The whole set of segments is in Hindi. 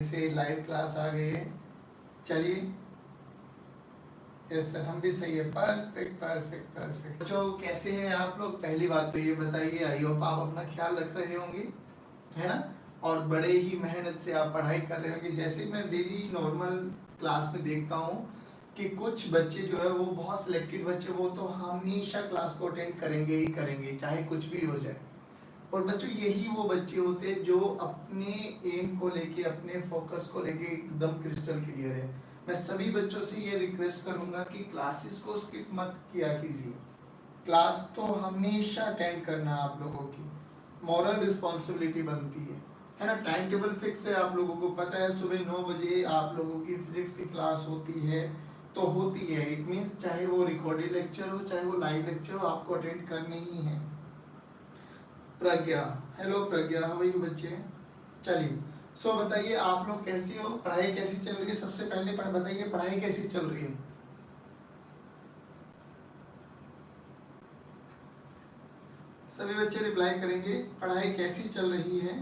से लाइव क्लास आ गई है। चलिए, यस सर, हम भी सही है। Perfect perfect perfect. बच्चों कैसे हैं आप लोग? पहली बात तो ये बताइए, आई होप आप अपना ख्याल रख रहे होंगे, है ना? और बड़े ही मेहनत से आप पढ़ाई कर रहे होंगे। जैसे मैं डेली नॉर्मल क्लास में देखता हूँ कि कुछ बच्चे जो है वो बहुत सिलेक्टेड बच्चे, वो तो हमेशा क्लास को अटेंड करेंगे ही करेंगे, चाहे कुछ भी हो जाए। और बच्चों यही वो बच्चे होते हैं जो अपने एम को लेके, अपने फोकस को लेके एकदम क्रिस्टल क्लियर है। मैं सभी बच्चों से ये रिक्वेस्ट करूंगा कि क्लासेस को स्किप मत किया कीजिए। क्लास तो हमेशा अटेंड करना आप लोगों की मॉरल रिस्पॉन्सिबिलिटी बनती है ना? टाइम टेबल फिक्स है, आप लोगों को पता है सुबह 9 बजे आप लोगों की फिजिक्स की क्लास होती है, तो होती है। इट मीन्स चाहे वो रिकॉर्डेड लेक्चर हो, चाहे वो लाइव लेक्चर हो, आपको अटेंड करने ही है। Pragya, hello Pragya, how are you बच्चे? चलिए, सो बताइए आप लोग कैसे हो, पढ़ाई कैसी चल रही है? सबसे पहले बताइए पढ़ाई कैसी चल रही है? सभी बच्चे रिप्लाई करेंगे, पढ़ाई कैसी चल रही है?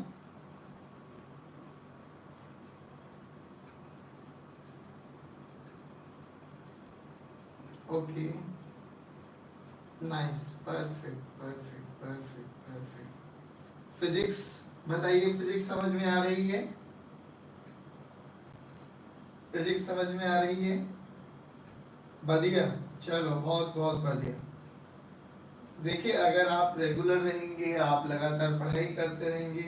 Okay, nice, perfect perfect perfect perfect. Physics बताइए, फिजिक्स समझ में आ रही है? फिजिक्स समझ में आ रही है? बढ़िया, चलो बहुत बहुत बढ़िया। देखिए, अगर आप रेगुलर रहेंगे, आप लगातार पढ़ाई करते रहेंगे,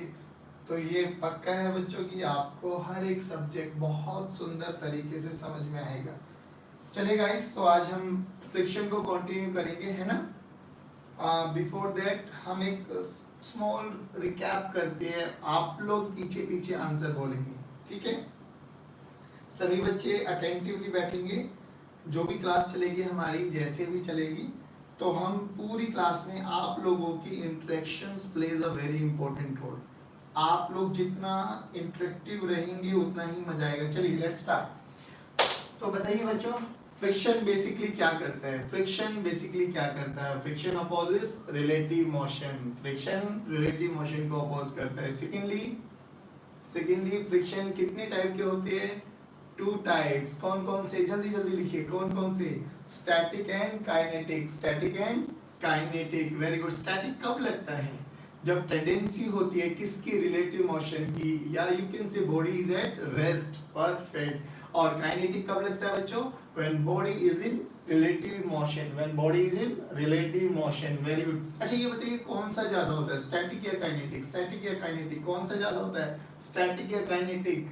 तो ये पक्का है बच्चों कि आपको हर एक सब्जेक्ट बहुत सुंदर तरीके से समझ में आएगा। चलिए गाइस, तो आज हम फ्रिक्शन को कंटिन्यू करेंगे, है ना? बिफोर दैट हम एक स्मॉल रिकैप करते हैं। आप लोग पीछे पीछे आंसर बोलेंगे, ठीक है? सभी बच्चे अटेंटिवली बैठेंगे। जो भी क्लास चलेगी हमारी, जैसे भी चलेगी, तो हम पूरी क्लास में आप लोगों की interactions plays a very important role. आप लोग जितना इंटरेक्टिव रहेंगे उतना ही मजा आएगा। चलिए लेट्स स्टार्ट। तो बताइए बच्चों, फ्रिक्शन बेसिकली क्या करता है? फ्रिक्शन बेसिकली क्या करता है? Friction opposes relative motion. Friction relative motion को अपोज करता है। सेकेंडली फ्रिक्शन कितने टाइप के होते हैं? Two types. कौन कौन से? जल्दी जल्दी लिखिए, कौन कौन से? Static and kinetic. Static and kinetic, very good. Static कब लगता है? जब टेंडेंसी होती है किसकी? रिलेटिव मोशन की, या you can say body is at rest. Perfect. और काइनेटिक कब लगता है बच्चों? When body is in relative motion. When body is in relative motion, very good. अच्छा ये बताइए कौन सा ज्यादा होता है, स्टैटिक या काइनेटिक? स्टैटिक या काइनेटिक, कौन सा ज्यादा होता है? स्टैटिक या काइनेटिक?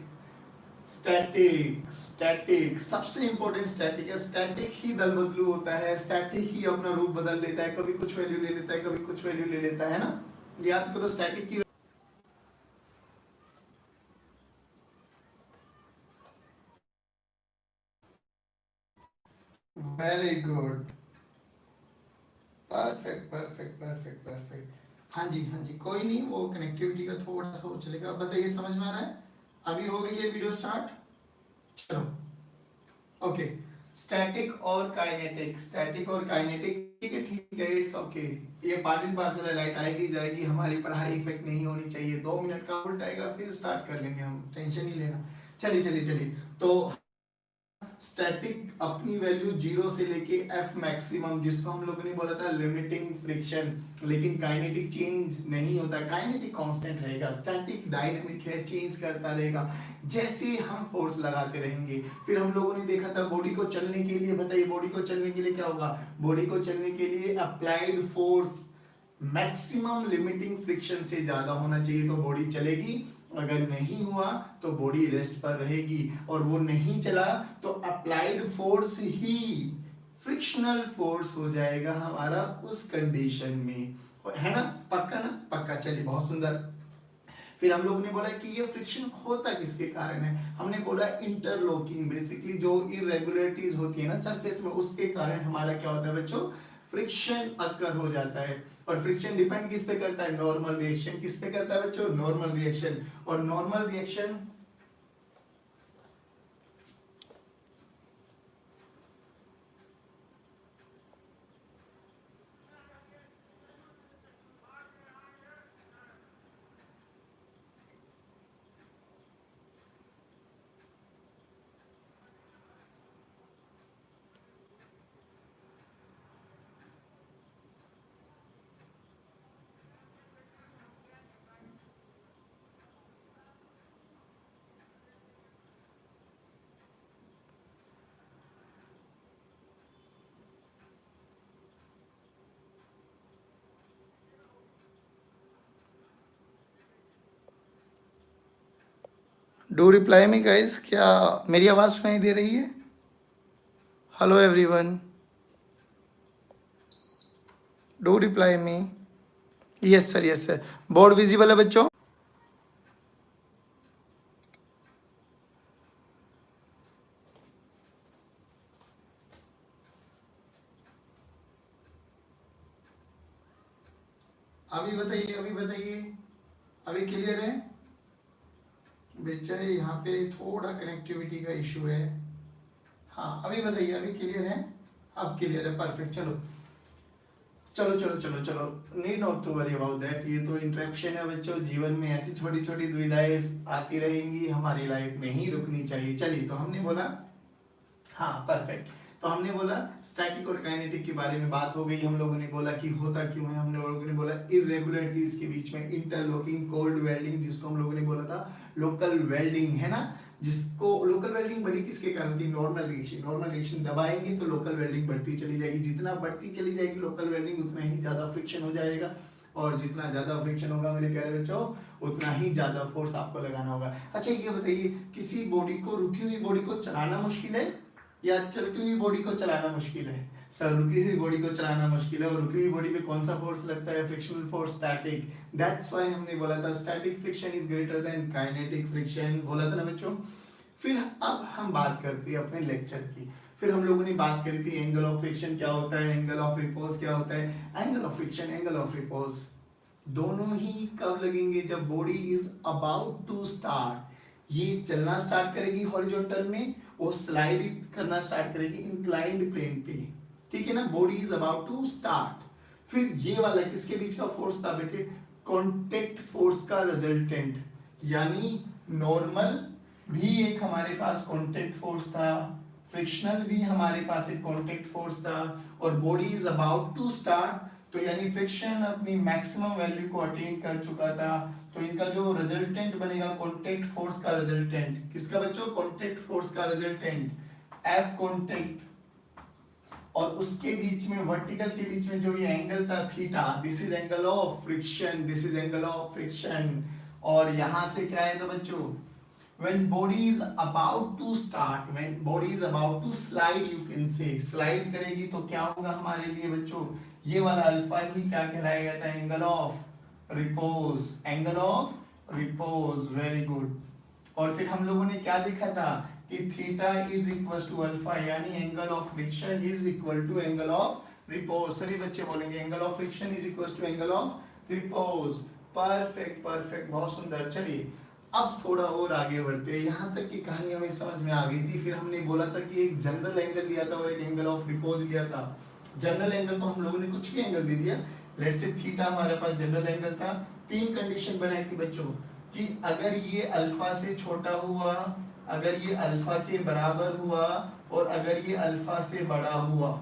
स्टैटिक। स्टैटिक सबसे इंपॉर्टेंट स्टैटिक है। स्टैटिक ही दल बदलू होता है, स्टैटिक ही अपना रूप बदल लेता है, कभी कुछ वैल्यू ले लेता है, कभी कुछ वैल्यू ले लेता है ना? याद करो स्टैटिक की। Very good, perfect perfect perfect perfect. हाँ जी हाँ जी, कोई नहीं, वो कनेक्टिविटी का थोड़ा सा वो चलेगा। बताइए समझ में आ रहा है? अभी हो गई है वीडियो स्टार्ट? चलो, ओके। स्टैटिक और काइनेटिक, स्टैटिक और काइनेटिक, ठीक है ठीक है, इट्स ओके। ये पार्ट एंड पार्सल है, लाइट आएगी जाएगी, हमारी पढ़ाई इफेक्ट नहीं होनी चाहिए। 2 मिनट का उल्टा आएगा, फिर स्टार्ट कर लेंगे हम, टेंशन नहीं लेना। चलिए चलिए चलिए, तो स्टैटिक अपनी वैल्यू 0 से लेके F मैक्सिमम, जिसको हम लोगों ने बोला था लिमिटिंग फ्रिक्शन। लेकिन काइनेटिक चेंज नहीं होता, काइनेटिक कांस्टेंट रहेगा। स्टैटिक डायनामिक है, चेंज करता रहेगा जैसे हम फोर्स लगाते रहेंगे। फिर हम लोगों ने देखा था बॉडी को चलने के लिए, बताइए बॉडी को चलने के लिए क्या होगा? बॉडी को चलने के लिए applied force maximum limiting friction से ज्यादा होना चाहिए तो बॉडी चलेगी। अगर नहीं हुआ तो बॉडी रेस्ट पर रहेगी। और वो नहीं चला तो अप्लाइड फोर्स ही फ्रिक्शनल फोर्स हो जाएगा हमारा उस कंडीशन में, है ना? पक्का ना? पक्का। चलिए बहुत सुंदर। फिर हम लोग ने बोला कि ये फ्रिक्शन होता किसके कारण है? हमने बोला इंटरलॉकिंग, बेसिकली जो इरेगुलरिटीज होती है ना सरफेस में, उसके कारण हमारा क्या होता है बच्चों? फ्रिक्शन अकर हो जाता है। और फ्रिक्शन डिपेंड किस पे करता है? Normal reaction. किस पे करता है बच्चों? Normal reaction. और normal reaction do reply me guys, क्या मेरी आवाज़ सुनाई दे रही है? Hello everyone, do reply me. Yes sir, yes sir. Board visible है बच्चों? अभी बताइए, अभी बताइए, अभी क्लियर है? बेचारे यहाँ पे थोड़ा कनेक्टिविटी का इशू है। हाँ अभी बताइए, अभी क्लियर है? अब क्लियर है, परफेक्ट। चलो चलो चलो चलो चलो, need not to worry about that. ये तो इंटरप्शन है बच्चों, जीवन में ऐसी छोटी छोटी दुविधाएं आती रहेंगी, हमारी लाइफ में ही रुकनी चाहिए। चलिए, तो हमने बोला, हाँ परफेक्ट, तो हमने बोला स्टैटिक और काइनेटिक के बारे में बात हो गई। हम लोगों ने बोला कि होता क्यों है, हमने लोगों ने बोला इरेगुलरिटीज के बीच में इंटरलॉकिंग, कोल्ड वेल्डिंग, जिसको हम लोगों ने बोला था लोकल वेल्डिंग, है ना, जिसको लोकल वेल्डिंग बढ़ी किसके कारण थी? Normal reaction. नॉर्मल रिएक्शन दबाएंगे तो लोकल वेल्डिंग बढ़ती चली जाएगी, जितना बढ़ती चली जाएगी लोकल वेल्डिंग उतना ही ज्यादा फ्रिक्शन हो जाएगा, और जितना ज्यादा फ्रिक्शन होगा मेरे प्यारे बच्चों उतना ही ज्यादा फोर्स आपको लगाना होगा। अच्छा ये बताइए, किसी बॉडी को, रुकी हुई बॉडी को चलाना मुश्किल है या चलती हुई बॉडी को चलाना मुश्किल है? सर रुकी हुई बॉडी को चलाना मुश्किल है, और रुकी हुई बॉडी पे कौन सा फोर्स लगता है? Frictional force, static. That's why हमने बोला था static friction is greater than kinetic friction, बोला था ना बच्चों। फिर अब हम बात करते हैं अपने लेक्चर की। फिर हम लोगों ने बात करी थी एंगल ऑफ फ्रिक्शन क्या होता है, एंगल ऑफ रिपोज क्या होता है। Angle of friction, angle of repose दोनों ही कब लगेंगे? जब body is about to start, ये चलना स्टार्ट करेगी हॉरिजॉन्टल में, वो स्लाइड करना स्टार्ट करेगी इंक्लाइंड प्लेन पे, ठीक है ना, body is about to start. फिर ये वाला किसके बीच का फोर्स था बेटे? कॉन्टेक्ट फोर्स का रिजल्टेंट, यानी नॉर्मल भी एक हमारे पास कॉन्टेक्ट फोर्स था, फ्रिक्शनल भी हमारे पास एक कॉन्टेक्ट फोर्स था, और body is about to start, तो यानी फ्रिक्शन अपनी मैक्सिमम वैल्यू को अटेन कर चुका था, तो इनका जो रिजल्टेंट बनेगा कॉन्टेक्ट फोर्स का रिजल्टेंट, किसका बच्चों? कॉन्टेक्ट फोर्स का रिजल्टेंट, एफ कॉन्टेक्ट, और उसके बीच में वर्टिकल के बीच में जो ये एंगल था theta, this is angle of friction, this is angle of friction. और यहां से क्या है तो बच्चों, when body is about to start, when body is about to slide, you can say slide करेगी तो क्या होगा हमारे लिए बच्चों? ये वाला अल्फा ही क्या कहलाया जाता है? Angle of repose, angle of repose, very good. और फिर हम लोगों ने क्या देखा था कि theta is equal to alpha, यानी angle of friction is equal to angle of repose. सभी बच्चे बोलेंगे angle of friction is equal to angle of repose. Perfect perfect, बहुत सुंदर। चलिए अब थोड़ा और आगे बढ़ते हैं, यहाँ तक की कहानी हमें समझ में आ गई थी। फिर हमने बोला था कि एक जनरल एंगल लिया था और एक एंगल ऑफ रिपोज लिया था। जनरल एंगल तो हम लोगों ने कुछ भी एंगल दे दिया, लेट्स से थीटा हमारे पास जनरल एंगल था। तीन कंडीशन बनाई थी बच्चों कि अगर ये अल्फा से छोटा हुआ, अगर ये अल्फा के बराबर हुआ, और अगर ये अल्फा से बड़ा हुआ।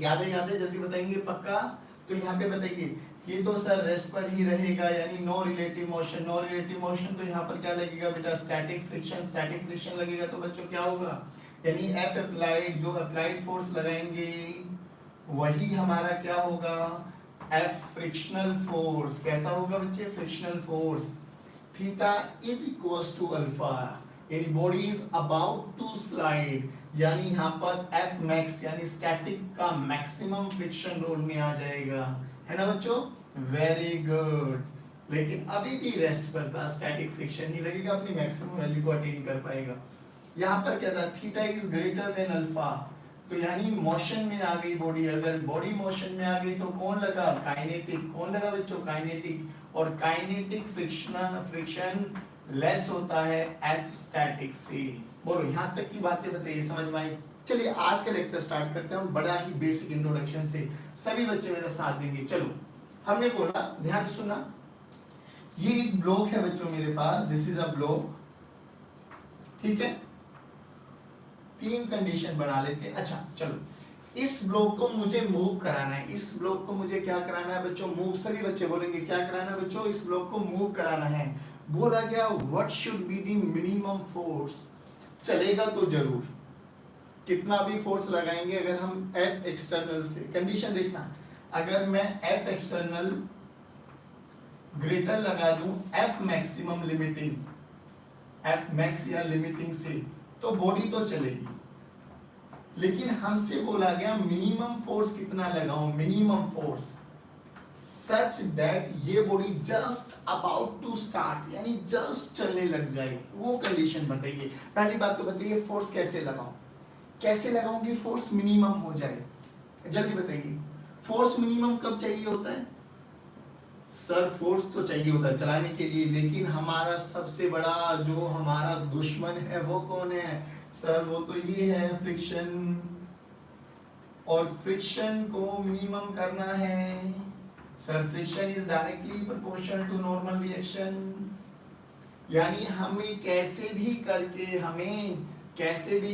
याद है जल्दी बताएंगे पक्का? तो यहाँ पे बताइए, ये तो सर रेस्ट पर ही रहेगा, यानी no relative motion. No relative motion तो यहाँ पर क्या लगेगा बेटा? Static friction. स्टैटिक फ्रिक्शन लगेगा तो बच्चों क्या होगा? यानी एफ अप्लाइड, जो अप्लाइड फोर्स लगाएंगे वही हमारा क्या होगा? F frictional force. कैसा होगा बच्चे? Frictional force. Theta is equals to alpha, यानी body is about to slide, यानी यहाँ पर एफ मैक्स यानी स्टैटिक का मैक्सिमम फ्रिक्शन रोल में आ जाएगा, है ना बच्चों? Very good. लेकिन अभी भी रेस्ट पर था, स्टैटिक फ्रिक्शन ही लगेगा, अपनी मैक्सिमम वैल्यू को अटेन कर पाएगा। यहाँ पर क्या था? Theta is greater than alpha, तो यानी मोशन में आ गई बॉडी। अगर बॉडी मोशन में आ गई तो कौन लगा? काइनेटिक। कौन लगा बच्चों? काइनेटिक। और काइनेटिक फ्रिक्शन लेस होता है एफ स्टैटिक से। बोलो यहाँ तक की बातें बताइए, समझ में आई? चलिए आज का लेक्चर स्टार्ट करते हैं बड़ा ही बेसिक इंट्रोडक्शन से। सभी बच्चे मेरा साथ देंगे। चलो, हमने बोला, ध्यान से सुनना, ये एक ब्लॉक है बच्चों मेरे पास, दिस इज अ ब्लॉक, ठीक है? तीन कंडीशन बना लेते हैं। अच्छा चलो, इस ब्लॉक को मुझे मूव कराना है। इस ब्लॉक को मुझे क्या कराना है बच्चों? मूव। सभी बच्चे बोलेंगे क्या कराना है बच्चों? इस ब्लॉक को मूव कराना है। बोला गया what should be the minimum force. चलेगा तो जरूर, कितना भी फोर्स लगाएंगे अगर हम एफ एक्सटर्नल से, कंडीशन देखना, अगर मैं एफ एक्सटर्नल ग्रेटर लगा दूं F maximum limiting, F max या लिमिटिंग से, तो बॉडी तो चलेगी, लेकिन हमसे बोला गया मिनिमम फोर्स कितना लगाऊं, मिनिमम फोर्स सच दैट ये body just about to start, यानी जस्ट चलने लग जाए, वो कंडीशन बताइए। पहली बात तो बताइए फोर्स कैसे लगाऊं, कैसे लगाऊं कि फोर्स मिनिमम हो जाए, जल्दी बताइए। फोर्स मिनिमम कब चाहिए होता है सर? फोर्स तो चाहिए होता है चलाने के लिए, लेकिन हमारा सबसे बड़ा जो हमारा दुश्मन है वो कौन है सर? वो तो ये है फ्रिक्शन, और फ्रिक्शन को मिनिमम करना है sir. Friction is directly proportional to normal reaction, यानी हमें कैसे भी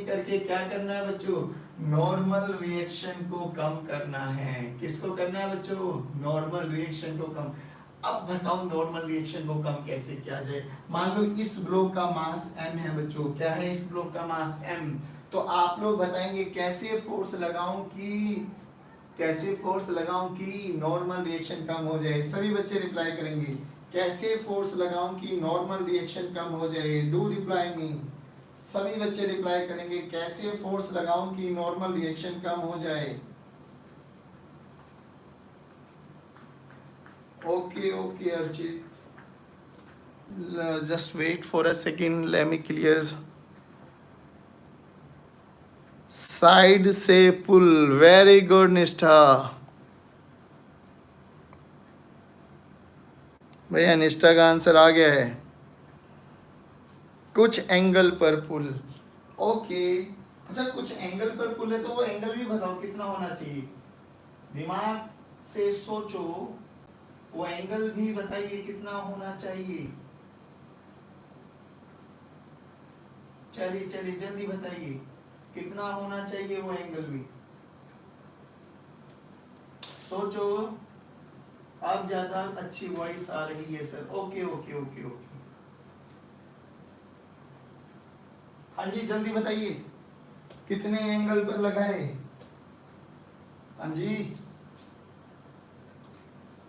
करके क्या करना है बच्चों? नॉर्मल रिएक्शन को कम करना है। किसको करना है बच्चों? नॉर्मल रिएक्शन को कम। अब बताओ नॉर्मल रिएक्शन को कम कैसे किया जाए? मान लो इस ब्लॉक का मास m है बच्चों, क्या है इस ब्लॉक का मास m, तो आप लोग बताएंगे कैसे फोर्स लगाऊं कि नॉर्मल रिएक्शन कम हो जाए। सभी बच्चे रिप्लाई करेंगे कैसे फोर्स लगाऊं कि नॉर्मल रिएक्शन कम हो जाए। डू रिप्लाई मी, सभी बच्चे रिप्लाई करेंगे कैसे फोर्स लगाऊं कि नॉर्मल रिएक्शन कम हो जाए। Okay Archit, just wait for a second, let me clear. Side से पुल, वेरी गुड निष्ठा। भैया निष्ठा का आंसर आ गया है, कुछ एंगल पर पुल। ओके अच्छा, कुछ एंगल पर पुल है तो वो एंगल भी बताओ कितना होना चाहिए, दिमाग से सोचो, वो एंगल भी बताइए कितना होना चाहिए। चलिए जल्दी बताइए कितना होना चाहिए वो एंगल भी, सोचो। अब ज्यादा अच्छी वॉइस आ रही है सर। ओके। हाँ जी जल्दी बताइए कितने एंगल पर लगाए। हाँ जी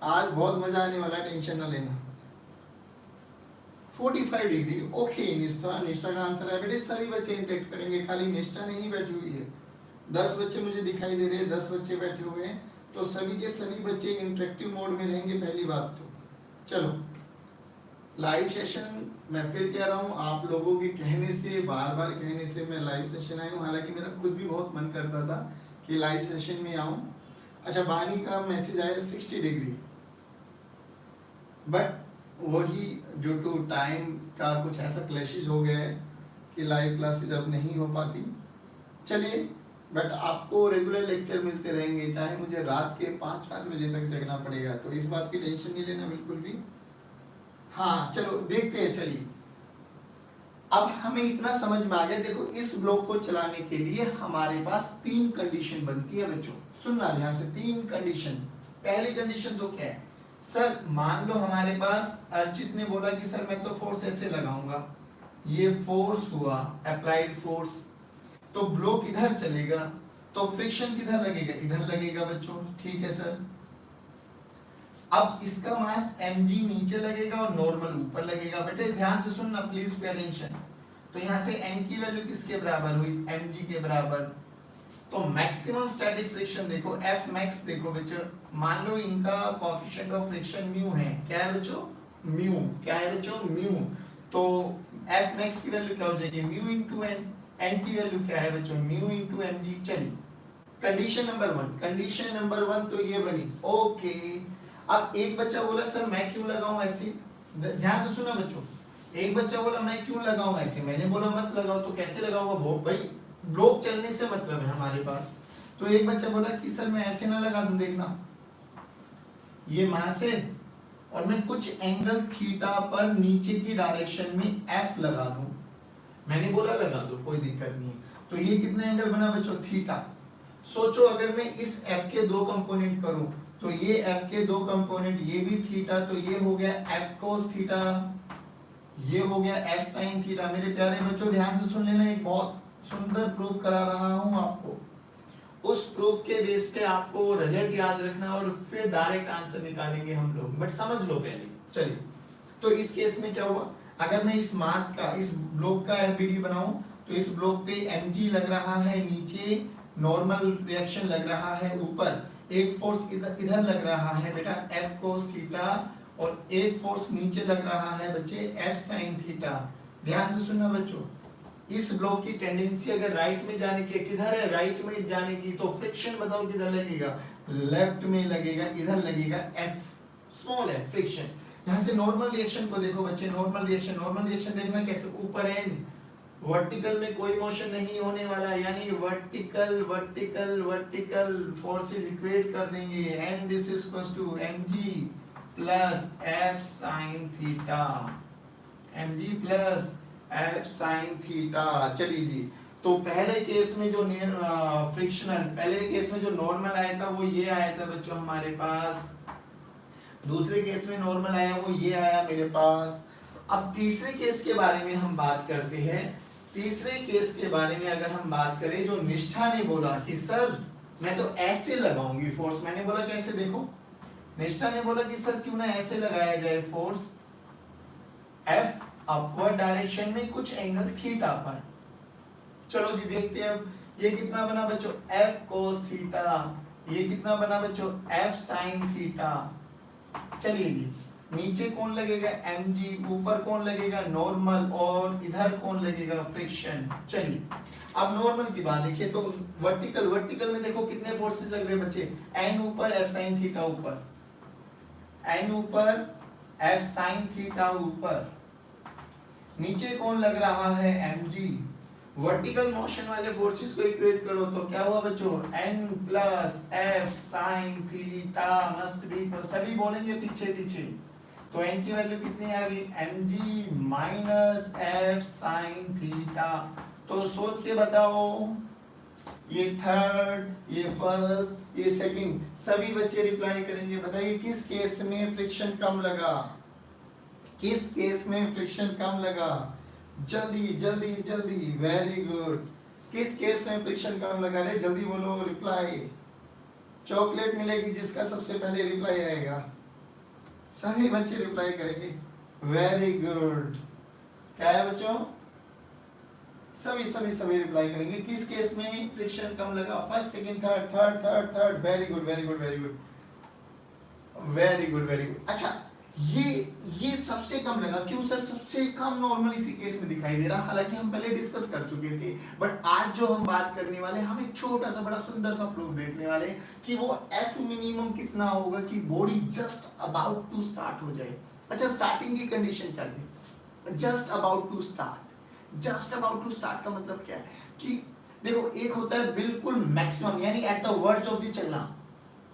आज बहुत मजा आने वाला, टेंशन ना लेना। 45 डिग्री। ओके निष्ठा का आंसर है बेटे। सभी बच्चे इंटरेक्ट करेंगे, खाली निष्ठा नहीं बैठी हुई है। 10 बच्चे मुझे दिखाई दे रहे हैं, 10 बच्चे बैठे हुए हैं, तो सभी के सभी बच्चे इंटरेक्टिव मोड में रहेंगे। पहली बात तो चलो लाइव सेशन, मैं फिर कह रहा हूँ आप लोगों के कहने से, बार बार कहने से मैं लाइव सेशन आई हूँ। हालांकि मेरा खुद भी बहुत मन करता था कि लाइव सेशन में आऊँ। अच्छा बानी का मैसेज आया 60 डिग्री, बट वही ड्यू टू टाइम का कुछ ऐसा क्लैशेस हो गया है कि लाइव क्लासेस अब नहीं हो पाती। चलिए बट आपको रेगुलर लेक्चर मिलते रहेंगे, चाहे मुझे रात के 5 बजे तक जगना पड़ेगा, तो इस बात की टेंशन नहीं लेना बिल्कुल भी। हाँ चलो देखते हैं। चलिए अब हमें इतना समझ में आ गया, देखो इस ब्लॉक को चलाने के लिए हमारे पास 3 कंडीशन बनती है बच्चों, सुनना ध्यान से। 3 कंडीशन। पहली कंडीशन तो क्या है सर? मान लो हमारे पास अर्चित ने बोला कि सर मैं तो फोर्स ऐसे लगाऊंगा, ये फोर्स हुआ अप्लाइड फोर्स, तो ब्लॉक इधर चलेगा, तो फ्रिक्शन किधर लगेगा? इधर लगेगा बच्चों, ठीक है सर। अब इसका मास mg नीचे लगेगा और नॉर्मल ऊपर लगेगा। बेटे ध्यान से सुनना प्लीज, पे अटेंशन। तो यहाँ से n की वैल्यू किसके बराबर हुई? mg के बराबर। तो मैक्सिमम स्टैटिक फ्रिक्शन देखो, F मैक्स देखो बच्चों, मान लो इनका कोएफिशिएंट ऑफ फ्रिक्शन म्यू है। क्या है बच्चों? म्यू। क्या है बच्चों? म्यू। तो F मैक्स की वैल्यू क्या हो जाएगी? Mu into n। n की वैल्यू क्या है बच्चों? Mu into mg। चलिए कंडीशन नंबर 1, कंडीशन नंबर 1 तो ये बनी। ओके अब एक बच्चा बोला सर मैं क्यों लगाऊं ऐसे, ध्यान से सुना बच्चों। एक बच्चा बोला मैं क्यों लगाऊं ऐसे, मैंने बोला मत लगाओ, तो कैसे लगाऊंगा भाई? ब्लॉक चलने से मतलब है हमारे पास। तो एक बच्चा बोला कि सर मैं ऐसे ना लगा दूं, देखना ये मास है और मैं कुछ एंगल थीटा पर नीचे की डायरेक्शन में F लगा दूं। मैंने बोला लगा दो, कोई दिक्कत नहीं है। तो ये कितना एंगल बना बच्चों? थीटा। सोचो अगर मैं इस F के 2 कंपोनेंट करूं, तो ये F के 2 कंपोनेंट, ये भी थीटा, तो ये हो गया F cos थीटा, ये हो गया F sin थीटा। मेरे प्यारे बच्चों ध्यान से सुन लेना, एक बहुत सुंदर प्रूफ करा रहा हूं आपको। उस प्रूफ के बेस पे आपको रिजल्ट याद रखना और फिर डायरेक्ट आंसर निकालेंगे हम लोग, बट समझ लो पहले। चलिए तो इस केस में क्या हुआ? अगर मैं इस मास का, इस ब्लॉक का एफबीडी बनाऊं तो इस ब्लॉक पे mg लग रहा है, नीचे नॉर्मल रिएक्शन लग रहा है, ऊपर एक फोर्स इधर लग रहा है बेटा F cos थीटा, और एक फोर्स नीचे लग रहा है बच्चे F sin थीटा। ध्यान से सुनना बच्चों, इस ब्लॉक की टेंडेंसी अगर राइट में जाने की, किधर है राइट में जाने की, तो फ्रिक्शन बताओ किधर लगेगा, लेफ्ट में लगेगा, इधर लगेगा F स्मॉल है फ्रिक्शन। यहाँ से नॉर्मल रिएक्शन को देखो बच्चे, नॉर्मल रिएक्शन देखना कैसे, ऊपर एंड वर्टिकल में कोई मोशन नहीं होने वाला, यानी vertical vertical vertical forces equate कर देंगे, and this is equals to mg plus f sin theta, mg plus f sin theta. चलिए जी, तो पहले केस में जो फ्रिक्शनल, पहले केस में जो नॉर्मल आया था वो ये आया था बच्चों हमारे पास, दूसरे केस में नॉर्मल आया वो ये आया मेरे पास। अब तीसरे केस के बारे में हम बात करते हैं। तीसरे केस के बारे में अगर हम बात करें, जो निष्ठा ने बोला कि सर मैं तो ऐसे लगाऊंगी फोर्स, मैंने बोला कैसे, देखो निष्ठा ने बोला कि सर क्यों ना ऐसे लगाया जाए फोर्स, F अपवर्ड डायरेक्शन में कुछ एंगल थीटा पर। चलो जी देखते हैं, अब ये कितना बना बच्चों F cos थीटा, ये कितना बना बच्चों F sin थीटा। चलिए जी, नीचे कौन लगेगा mg, ऊपर कौन लगेगा नॉर्मल, और इधर कौन लगेगा फ्रिक्शन। चलिए अब नॉर्मल की बात देखिए, तो वर्टिकल में देखो कितने फोर्सेस लग रहे हैं बच्चे, n ऊपर f sin थीटा ऊपर, n ऊपर f sin थीटा ऊपर, नीचे कौन लग रहा है mg। वर्टिकल मोशन वाले फोर्सेस को इक्वेट करो तो क्या हुआ बच्चों, n plus f sin theta must be, सभी बोलेंगे पीछे पीछे, तो n की वैल्यू कितनी आ गई, mg minus f sin theta. तो सोच के बताओ, ये थर्ड, ये फर्स्ट, ये सेकंड, सभी बच्चे रिप्लाई करेंगे। बताइए किस केस में फ्रिक्शन कम लगा, किस केस में फ्रिक्शन कम लगा, जल्दी जल्दी जल्दी, वेरी गुड। किस केस में फ्रिक्शन कम लगा, रे जल्दी बोलो रिप्लाई। चॉकलेट मिलेगी जिसका सबसे पहले रिप्लाई आएगा, सभी बच्चे रिप्लाई करेंगे, वेरी गुड। क्या है बच्चों, सभी रिप्लाई करेंगे। किस केस में फ्रिक्शन कम लगा, first second third, very good very good very good very good very good. अच्छा, ये सबसे कम लगा, क्यों सर सबसे कम नॉर्मल इसी केस में दिखाई दे रहा, हालांकि हम पहले डिस्कस कर चुके थे, बट आज जो हम बात करने वाले, हम एक छोटा सा बड़ा सुंदर सा प्रूफ देखने वाले कि वो F मिनिमम कितना होगा कि body just about to start हो जाए। अच्छा, स्टार्टिंग की कंडीशन क्या थी, just about to start. Just about to start का मतलब क्या है कि देखो, एक होता है बिल्कुल मैक्सिमम, यानी at the verge of the चलना,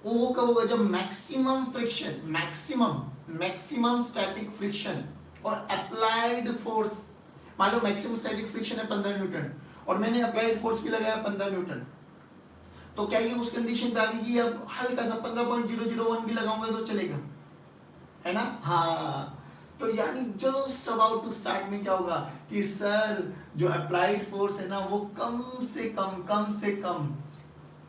वो कब होगा, जब maximum friction, maximum static friction और अप्लाइड फोर्स, मान लो मैक्सिमम स्टैटिक फ्रिक्शन है 15 न्यूटन और मैंने अप्लाइड फोर्स भी लगाया 15 न्यूटन, तो क्या ये उस कंडीशन पे आ गई कि अब हल्का सा 15.001 भी लगाऊंगा तो चलेगा, है ना। हाँ, तो यानी जस्ट अबाउट टू स्टार्ट में क्या होगा कि सर जो अप्लाइड फोर्स है ना वो कम से कम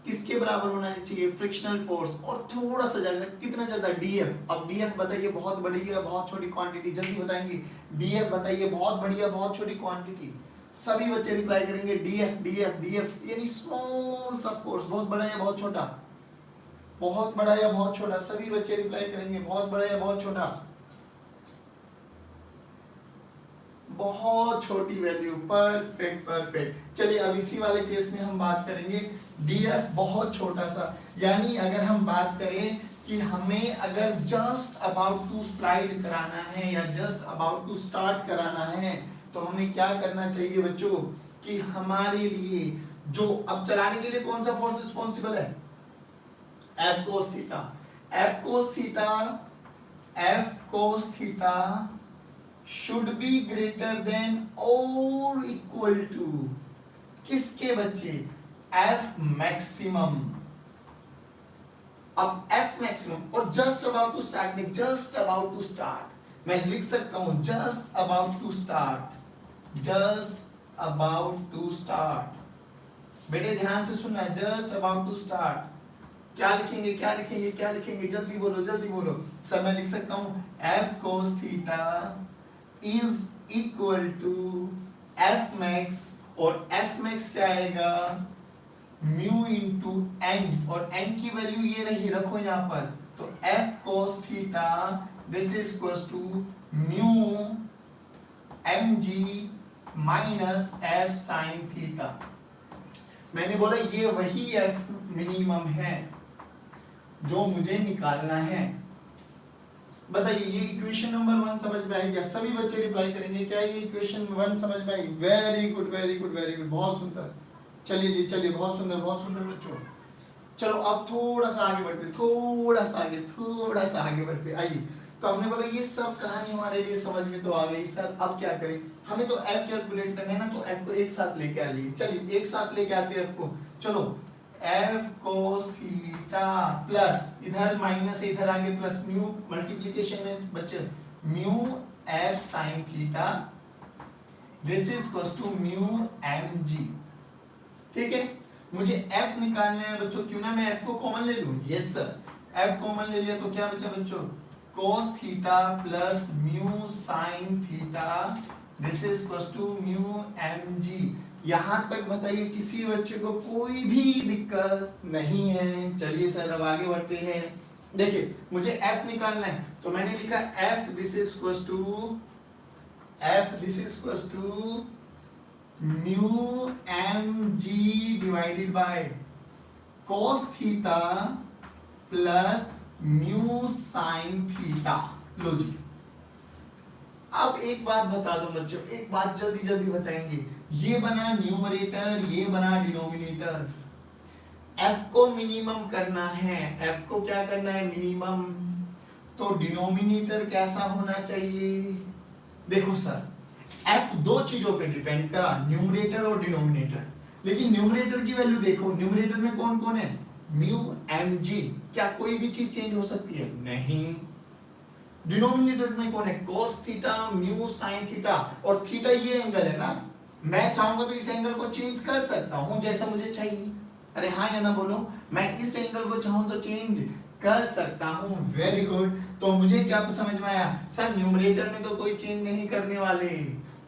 किसके बराबर होना चाहिए, फ्रिक्शनल फोर्स, और थोड़ा सा ज्यादा, कितना ज्यादा, डीएफ। अब डीएफ बताइए, बहुत बड़ी है बहुत छोटी क्वांटिटी, जल्दी बताएंगे, डीएफ बताइए, बहुत बड़ी है बहुत छोटी क्वांटिटी। सभी बच्चे रिप्लाई करेंगे डीएफ डीएफ डीएफ, यानी स्मॉल सा फोर्स, बहुत बड़ा या बहुत छोटा, बहुत बड़ा या बहुत छोटा, सभी बच्चे रिप्लाई करेंगे बहुत बड़ा या बहुत छोटा, बहुत छोटी वैल्यू, परफेक्ट। चलिए अब इसी वाले केस में हम बात करेंगे डीएफ बहुत छोटा सा, यानी अगर हम बात करें कि हमें अगर जस्ट अबाउट टू स्लाइड कराना है या जस्ट अबाउट टू स्टार्ट कराना है, तो हमें क्या करना चाहिए बच्चों कि हमारे लिए जो अब चलाने के लिए कौन सा फोर्स रिस्पॉन्सिबल है, F cos theta. F cos theta should be greater than or equal to किसके बच्चे, F maximum। अब F maximum और just about to start में, just about to start मैं लिख सकता हूं just about to start। बेटे ध्यान से सुनना, just about to start क्या लिखेंगे, जल्दी बोलो। सब मैं लिख सकता हूं F cos theta is equal to F max, और एफ मैक्स क्या आएगा म्यू इंटू एन, और एन की वैल्यू ये रही, रखो यहां पर, तो F cos theta this is equals to mu M G minus F sine theta. मैंने बोला ये वही एफ मिनिमम है जो मुझे निकालना है। बताइए ये इक्वेशन नंबर 1 समझ में आई क्या? सभी बच्चे रिप्लाई करेंगे क्या ये इक्वेशन 1 समझ में आई? Very good very good very good, बहुत सुंदर। चलिए जी चलिए, बहुत सुंदर बच्चों। चलो अब थोड़ा सा आगे बढ़ते, थोड़ा सा आगे बढ़ते। आइए, तो हमने बोला ये सब कहानी हमारे लिए समझ में तो आ गई सर, अब क्या करें? हमें तो एफ कैलकुलेट करना है ना, तो एफ को एक साथ लेके आ जाइए। चलिए एक साथ लेके आते हैं एफ को। चलो एफ कोस थीटा प्लस, इधर माइनस इधर आगे प्लस, म्यू मल्टीप्लिकेशन में बच्चे, mu F sine theta this is equals to mu M G. ठीक है, मुझे एफ निकालना है बच्चों, क्यों ना मैं एफ को कॉमन ले लूं? यस सर, एफ कॉमन ले लिया तो क्या बचा बच्चों? cos theta plus mu sine theta this is equals to mu M G. यहां तक बताइए किसी बच्चे को कोई भी दिक्कत नहीं है? चलिए सर अब आगे बढ़ते हैं। देखिए मुझे f निकालना है, तो मैंने लिखा f this is equals to mu M G divided by cos theta plus mu sine theta. लो जी, अब एक बात बता दो बच्चों, एक बात जल्दी जल्दी बताएंगे। ये बना न्यूमरेटर, ये बना डिनोमिनेटर। f को मिनिमम करना है, f को क्या करना है? मिनिमम। तो डिनोमिनेटर कैसा होना चाहिए? देखो सर, f दो चीजों पे डिपेंड करा, न्यूमरेटर और डिनोमिनेटर। लेकिन न्यूमरेटर की वैल्यू देखो, न्यूमरेटर में कौन कौन है? Mu M G. क्या कोई भी चीज चेंज हो सकती है? नहीं। डिनोमिनेटर में कौन है? cos theta mu sine theta, और थीटा ये एंगल है ना, मैं चाहूंगा तो इस एंगल को चेंज कर सकता हूं जैसा मुझे चाहिए। अरे हाँ या ना बोलो, मैं इस एंगल को चाहूं तो चेंज कर सकता हूं। Very good. तो मुझे क्या समझ में आया? सर न्यूमरेटर में तो कोई चेंज नहीं करने वाले,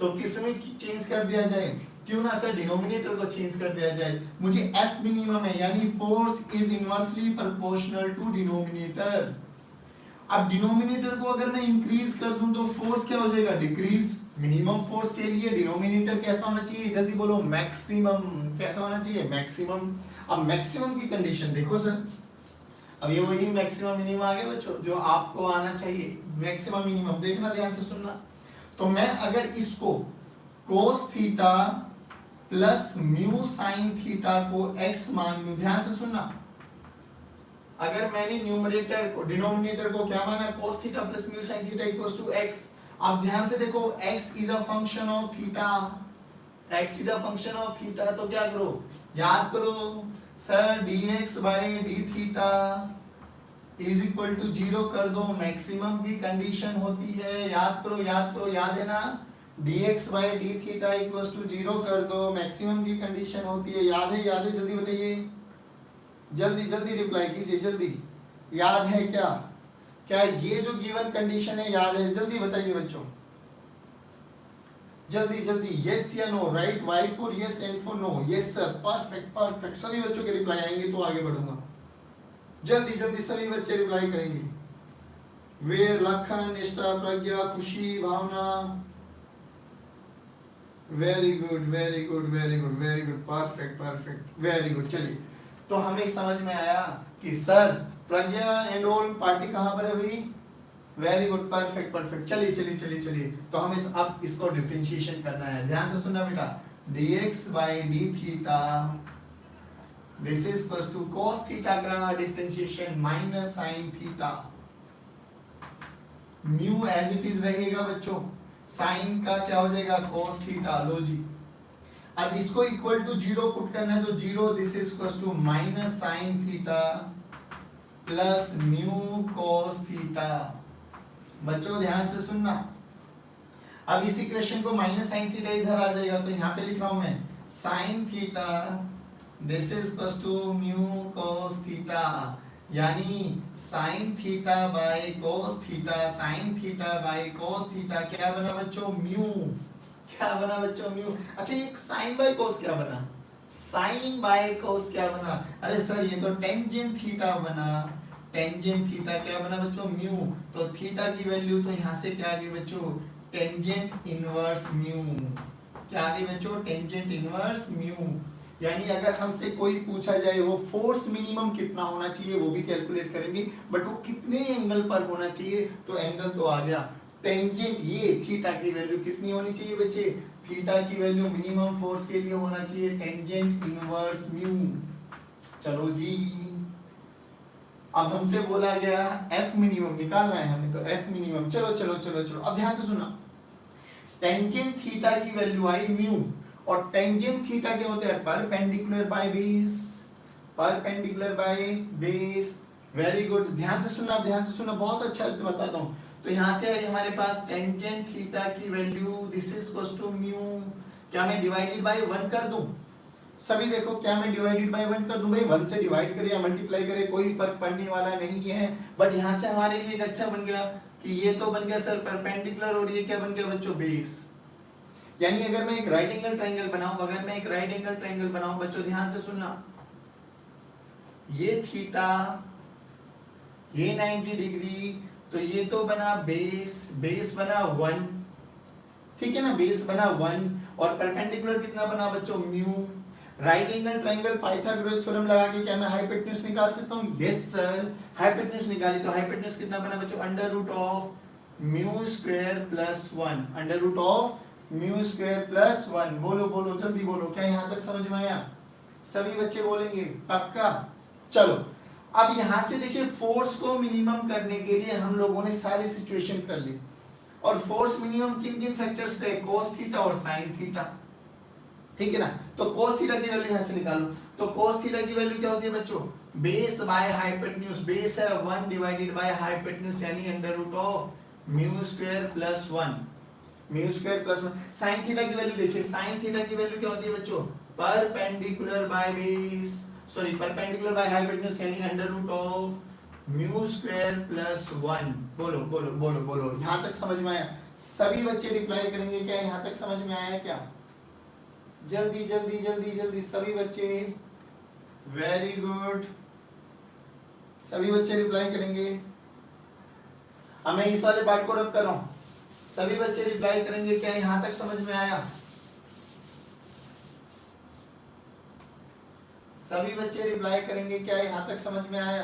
तो किस में चेंज कर दिया जाए? क्यों ना सर डिनोमिनेटर को चेंज कर दिया जाए। मुझे एफ मिनिमम है, यानी force is inversely proportional to denominator. अब डिनोमिनेटर को अगर मैं इंक्रीज कर दूं तो फोर्स क्या हो जाएगा? डिक्रीज। मिनिमम फोर्स के लिए डिनोमिनेटर कैसा होना चाहिए? जल्दी बोलो, मैक्सिमम। कैसा होना चाहिए? मैक्सिमम। अब मैक्सिमम की कंडीशन देखो सर, अब ये वही मैक्सिमम मिनिमम आ गया बच्चों जो आपको आना चाहिए। मैक्सिमम मिनिमम देखना, ध्यान से सुनना। तो मैं अगर इसको cos theta plus mu sine theta को x मान लूं, ध्यान से सुनना, अगर मैंने न्यूमरेटर को डिनोमिनेटर को क्या माना? cos theta plus mu sine theta equals to x। अब ध्यान से देखो, x is a function of theta, x is a function of theta, तो क्या करो? याद करो sir, dx by D theta is equal to 0 कर दो, मैक्सिमम की कंडीशन होती है। याद करो याद है ना? dx by D theta equals to 0 कर दो, मैक्सिमम की कंडीशन होती है। याद है जल्दी बताइए, जल्दी रिप्लाई कीजिए, जल्दी। याद है क्या ये जो गिवन कंडीशन है याद है? जल्दी बताइए बच्चों, जल्दी। यस या no? Right, Y for yes, N for no. Yes sir, perfect. सभी बच्चों के रिप्लाई आएंगे तो आगे बढ़ूंगा। जल्दी सभी बच्चे रिप्लाई करेंगे। वीर, Lakhan, Nishtha, Pragya, Khushi, Bhavna. Very good, perfect, very good. चलिए, तो हमें समझ में आया कि sir Pragya and all party कहां पर है भाई? Very good, perfect. चलिए, तो हमें अब इसको डिफरेंशिएशन करना है। ध्यान से सुनना बेटा, dx by D theta this is equals to cos theta का differentiation minus sin theta. Mu as it is रहेगा बच्चों, sin का क्या हो जाएगा? cos theta. लो जी, अब इसको इक्वल टू 0 पुट करना है, तो 0 this is equals to minus sin theta plus mu cos theta. बच्चों ध्यान से सुनना, अब इस इक्वेशन को माइनस साइन थीटा इधर आ जाएगा, तो यहाँ पे लिख रहा हूं मैं sine theta this is equals to mu cos theta. यानी sine theta by cos theta, sine theta by cos theta क्या बना बच्चों? म्यू। क्या बना बच्चों? म्यू। अच्छा ये साइन बाय कोस क्या बना? साइन बाय कोस क्या बना? अरे सर ये तो टेंजेंट थीटा बना। टेंजेंट थीटा क्या बना बच्चों? म्यू। तो थीटा की वैल्यू तो यहां से क्या आ गई बच्चों? Tangent inverse mu. क्या आ गई बच्चों? Tangent inverse mu. यानी अगर हमसे कोई पूछा जाए वो फोर्स मिनिमम कितना होना चाहिए वो भी कैलकुलेट करेंगे, बट वो कितने एंगल पर होना चाहिए, तो एंगल तो आ गया टेंजेंट। ये थीटा की वैल्यू कितनी होनी चाहिए बच्चे? थीटा की वैल्यू मिनिमम फोर्स के लिए होना चाहिए टेंजेंट इनवर्स म्यू। चलो जी, अब हमसे बोला गया एफ मिनिमम निकालना है हमें, तो एफ मिनिमम। चलो चलो चलो चलो, अब ध्यान से सुनना। टेंजेंट थीटा की वैल्यू आई म्यू, और टेंजेंट थीटा क्या होते हैं? Perpendicular by base. Perpendicular by base. Very good, ध्यान से सुनना, ध्यान से सुनना, बहुत अच्छा बताता हूं। तो यहां से हमारे पास टेंजेंट थीटा की value this is equal to mu. क्या मैं डिवाइडेड बाय 1 कर दूं? सभी देखो, क्या मैं डिवाइडेड बाय 1 कर दूं? भाई 1 से डिवाइड करे या मल्टीप्लाई करे कोई फर्क पड़ने वाला नहीं है, बट यहां से हमारे लिए एक अच्छा बन गया कि ये तो बन गया सर परपेंडिकुलर, और ये क्या बन गया बच्चों? बेस। यानी अगर मैं एक राइट एंगल ट्रायंगल बनाऊं, अगर मैं एक राइट एंगल ट्रायंगल बनाऊं बच्चों, ध्यान से सुनना, ये थीटा, ये 90 डिग्री, तो ये तो बना बेस, बेस बना 1, ठीक है ना, बेस बना 1, और परपेंडिकुलर कितना बना बच्चों? Mu. Right angle triangle Pythagoras theorem लगा के क्या मैं हाइपोटेन्यूज निकाल सकता हूं? यस सर, हाइपोटेन्यूज निकाली, तो हाइपोटेन्यूज कितना बना बच्चों? Under root of mu square plus 1, under root of mu square plus 1। बोलो बोलो जल्दी बोलो, क्या यहां तक समझ में आया? सभी बच्चे बोलेंगे पक्का? चलो, अब यहां से देखिए, फोर्स को मिनिमम करने के लिए हम लोगों ने सारी सिचुएशन कर ली, और फोर्स मिनिमम किन किन फैक्टर्स पे? कोस थीटा और साइन थीटा, ठीक है ना। तो कोस थीटा की वैल्यू यहां से निकालो, तो कोस थीटा की वैल्यू क्या होती है बच्चों? बेस बाय हाइपोटेन्यूज, बेस है 1 डिवाइडेड बाय हाइपोटेन्यूज, यानी under root of mu square plus 1, mu square plus 1। Sine theta की वैल्यू देखिए, साइन थीटा की वैल्यू क्या होती है बच्चों? Perpendicular by base, sorry perpendicular by hypotenuse, यानी under root of mu square plus 1। बोलो बोलो बोलो बोलो, यहां तक समझ में आया? सभी बच्चे रिप्लाई करेंगे क्या यहां तक समझ में आया क्या? जल्दी जल्दी जल्दी जल्दी सभी बच्चे, वेरी गुड, सभी बच्चे रिप्लाई करेंगे। अब मैं इस वाले पार्ट को रब कर रहा हूं, सभी बच्चे रिप्लाई करेंगे क्या यहां तक समझ में आया? सभी बच्चे रिप्लाई करेंगे क्या यहां तक समझ में आया?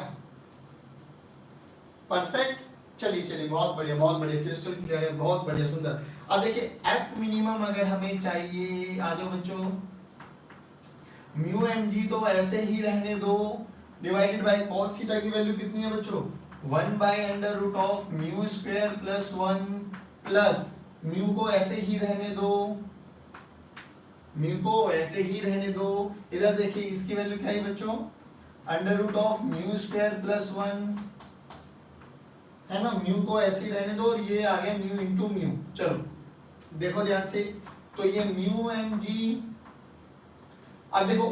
परफेक्ट, चलिए चलिए, बहुत बढ़िया बहुत बढ़िया, क्रिस्टल क्लियर है, बहुत बढ़िया, सुंदर। अब देखिए एफ मिनिमम अगर हमें चाहिए, आ जाओ बच्चों, म्यू एम जी तो ऐसे ही रहने दो, डिवाइडेड बाय कॉस थीटा की वैल्यू कितनी है बच्चों? 1 by under root of mu square plus 1, plus mu को ऐसे ही रहने दो, म्यू को ऐसे ही रहने दो। इधर देखिए इसकी वैल्यू क्या है बच्चों? Under root of mu square plus 1, है ना, म्यू को ऐसे ही रहने दो, और ये आ गया म्यू इंटू म्यू। चलो देखो ध्यान से, तो ये म्यू एम जी, अब देखो